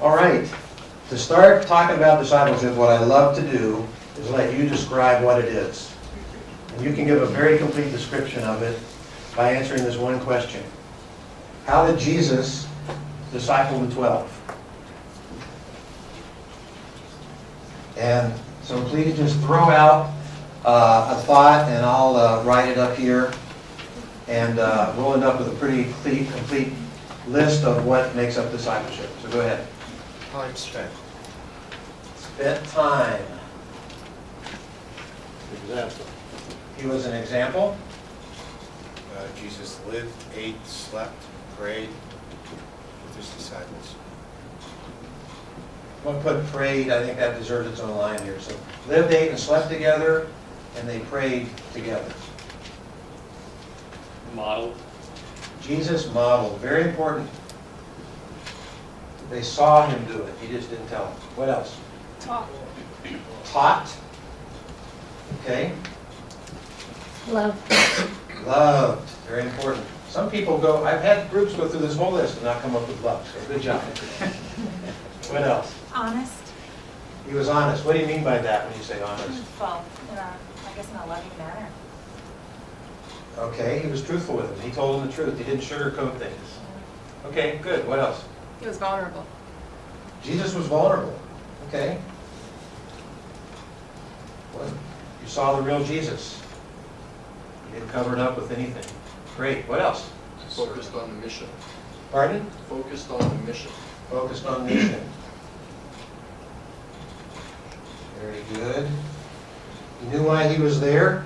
All right. To start talking about discipleship, what I love to do is let you describe what it is. And you can give a very complete description of it by answering this one question. How did Jesus disciple the 12? And so please just throw out a thought, and I'll write it up here. And we'll end up with a pretty complete list of what makes up discipleship. So go ahead. Time spent. Spent time. Example. He was an example. Jesus lived, ate, slept, prayed with his disciples. I'm going to put prayed. I think that deserves its own line here. So lived, ate, and slept together, and they prayed together. Model. Jesus modeled. Very important. They saw him do it. He just didn't tell them. What else? Taught. Taught. Okay. Loved. Loved. Very important. Some people go, I've had groups go through this whole list and not come up with love, so good job. What else? Honest. He was honest. What do you mean by that when you say honest? Well, I guess in a loving manner. Okay, he was truthful with them. He told them the truth. He didn't sugarcoat things. Okay, good. What else? He was vulnerable. Jesus was vulnerable. Okay. Well, you saw the real Jesus. He didn't cover it up with anything. Great. What else? Focused on the mission. Pardon? Focused on the mission. Focused on mission. Very good. He knew why he was there,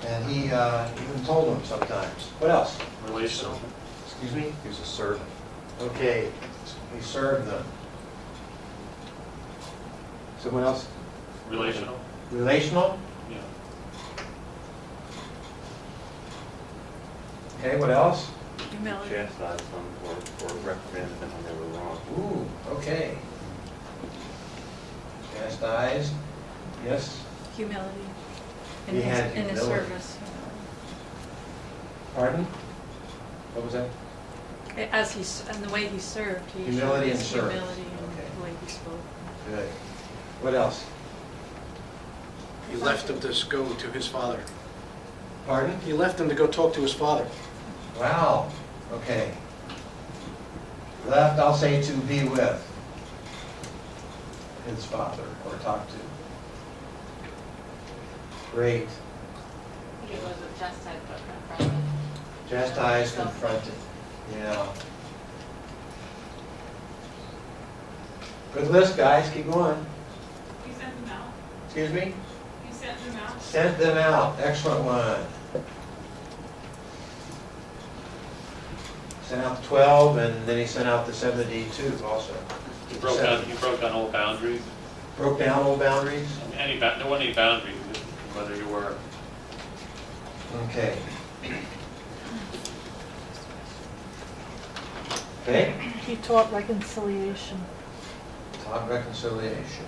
and he even told them sometimes. What else? Relational. Excuse me? He was a servant. Okay. He served them. Someone else? Relational. Relational? Yeah. Okay, what else? Humility. Chastise them or reprimand them when they were wrong. Ooh, okay. Chastised. Yes? Humility. He had in his humility. service. Pardon? What was that? And the way he served, he Humility showed and his service. humility and Okay. the way he spoke. Good. What else? He left him to go to his father. Pardon? He left him to go talk to his father. Wow. Okay. Left, I'll say to be with his father or talk to. Great. I think it was a chastised but confronted. Chastised, confronted. Yeah. Good list, guys. Keep going. You sent them out? Excuse me? You sent them out? Sent them out. Excellent one. Sent out the 12, and then he sent out the 72 also. He broke down old boundaries. Broke down old boundaries. There weren't any boundaries, whether you were. Okay. Okay. He taught reconciliation. Taught reconciliation.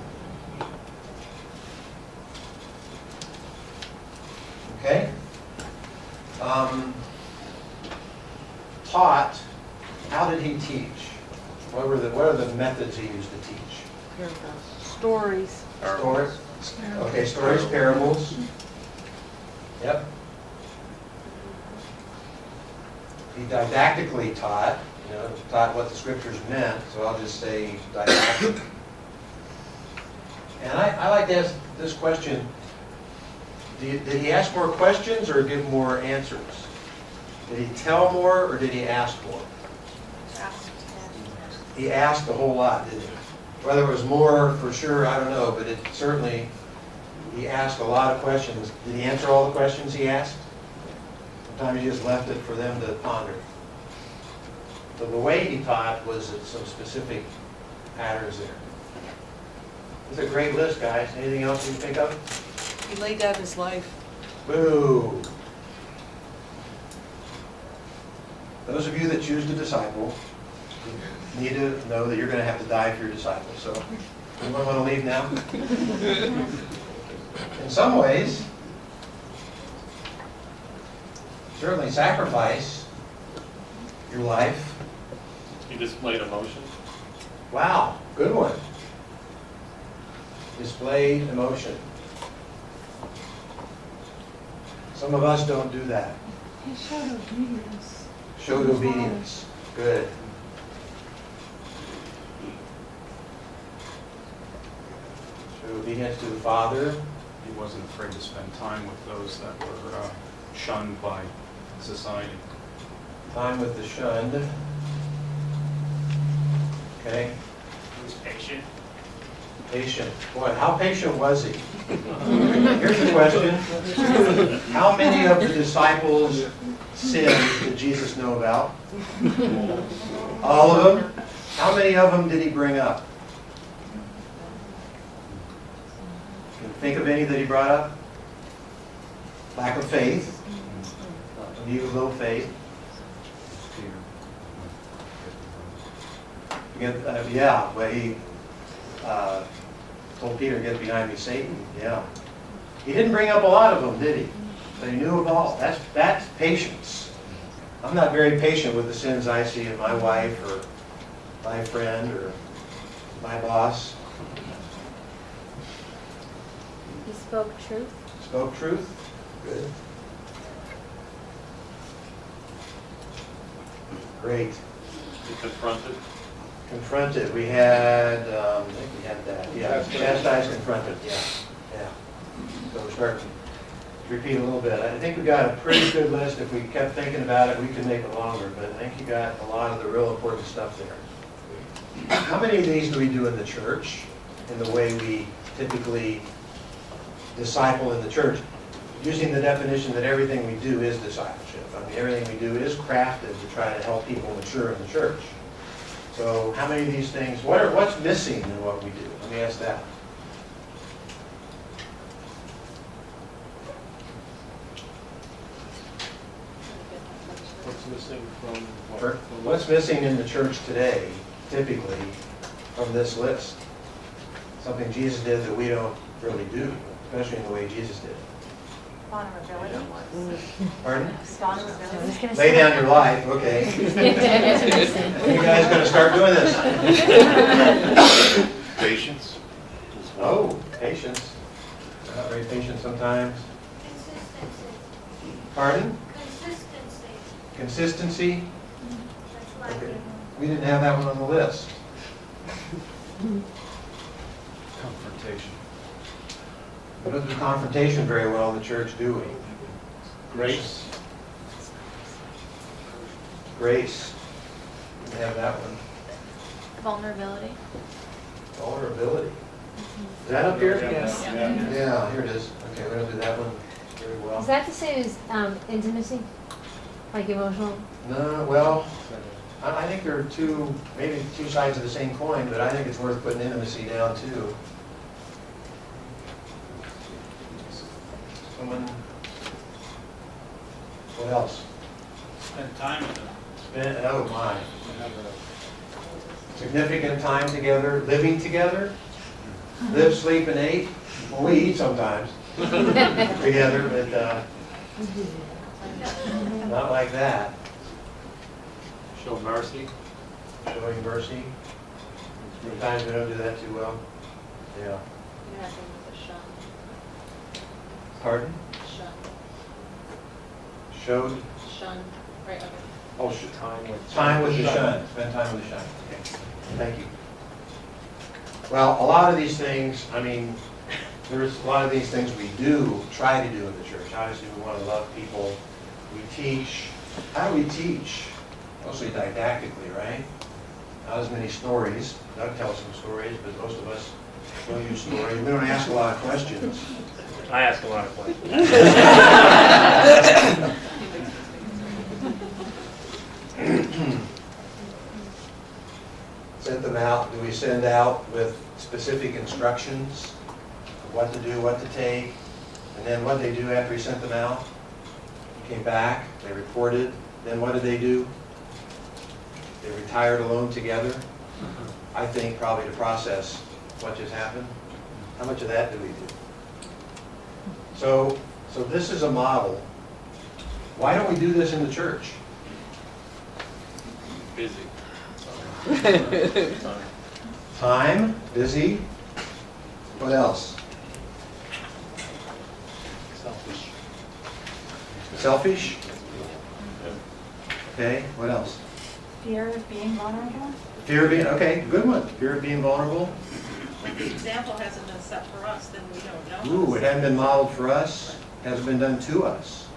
Okay. Taught. How did he teach? What are the methods he used to teach? Stories. Stories. Okay, stories, parables. Yep. He didactically taught. Taught what the scriptures meant. So I'll just say didactic. And I like to ask this question. Did he ask more questions or give more answers? Did he tell more or did he ask more? He asked a whole lot, didn't he? Whether it was more, for sure, I don't know, but it certainly, he asked a lot of questions. Did he answer all the questions he asked? Sometimes he just left it for them to ponder. So the way he taught was some specific patterns there. It's a great list, guys. Anything else you can think of? He laid down his life. Boo! Those of you that choose to disciple need to know that you're going to have to die for your disciples. So, anyone want to leave now? In some ways, certainly sacrifice your life. He displayed emotion. Wow, good one. Display emotion. Some of us don't do that. He showed obedience. Showed obedience. Good. Showed obedience to the Father. He wasn't afraid to spend time with those that were shunned by society. Time with the shunned. Okay. He was patient. Patient. Boy, how patient was he? Here's the question. How many of the disciples' sins did Jesus know about? All of them? How many of them did he bring up? Can you think of any that he brought up? Lack of faith. He was low faith. Yeah, but he told Peter, "Get behind me, Satan." Yeah. He didn't bring up a lot of them, did he? But he knew of all. That's patience. I'm not very patient with the sins I see in my wife or my friend or my boss. He spoke truth. Spoke truth. Good. Great. He confronted. Confronted. We had, I think we had that. Yeah. Chastised, confronted. Yeah. Yeah. So we're starting to repeat a little bit. I think we got a pretty good list. If we kept thinking about it, we could make it longer. But I think you got a lot of the real important stuff there. How many of these do we do in the church in the way we typically disciple in the church? Using the definition that everything we do is discipleship. I mean, everything we do is crafted to try to help people mature in the church. So how many of these things, what's missing in what we do? Let me ask that. What's missing from What's missing in the church today, typically, from this list? Something Jesus did that we don't really do, especially in the way Jesus did it. Vulnerability. Pardon? Vulnerability. Lay down your life, okay. You guys gonna start doing this? Patience. Oh, patience. We're not very patient sometimes. Consistency. Pardon? Consistency. Consistency? That's Okay. like We didn't have that one on the list. Confrontation. We don't do confrontation very well in the church, do we? Grace. Grace. We didn't have that one. Vulnerability. Vulnerability. Is that up here? Yes. Yeah, here it is. Okay, we don't do that one very well. Is that the same as intimacy? Like emotional? No, well, I think there are maybe two sides of the same coin, but I think it's worth putting intimacy down too. Someone, what else? Spend time with them. Oh my. Significant time together, living together, live, sleep, and eat. Well, we eat sometimes together, but not like that. Show mercy. Showing mercy. Sometimes we don't do that too well. Yeah. You have them with a shun. Pardon? Shun. Showed, Shun. Right under. oh, time with the shun. Spend time with the shun. Okay. Thank you. Well, a lot of these things, I mean, there's a lot of these things we do, try to do in the church. Obviously, we want to love people. We teach. How do we teach? Mostly didactically, right? Not as many stories. Doug tells some stories, but most of us don't use stories. We don't ask a lot of questions. I ask a lot of questions. Send them out. Do we send out with specific instructions of what to do, what to take, and then what they do after we sent them out? They came back, they reported, then what did they do? They retired alone together. I think probably to process what just happened. How much of that do we do? So this is a model. Why don't we do this in the church? Busy. Time, busy. What else? Selfish. Selfish? Okay, what else? Fear of being vulnerable. Fear of being, okay, good one. Fear of being vulnerable. When the example hasn't been set for us, then we don't know. Ooh, it hadn't been modeled for us, hasn't been done to us.